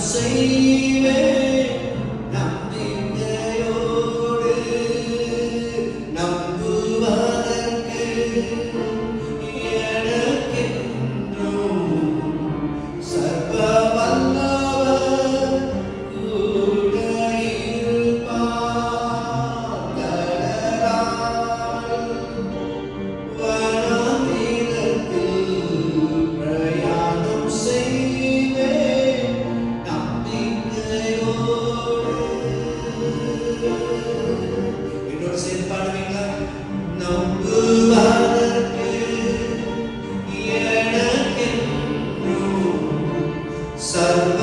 செய்வேன் நம்பிக்கையோடு நம்புவதற்கு எனக்கென்றும் சர்வ வல்லவர் கூட இருப்பார். கடலால் வனாந்திரத்தில் பிரயாணம் செய்வேன் நம்பிக்கையோடு. என்னோட சேர்ந்து பாடுவீங்களா? நம்புவதற்கு எனக்கென்றும் சர்வ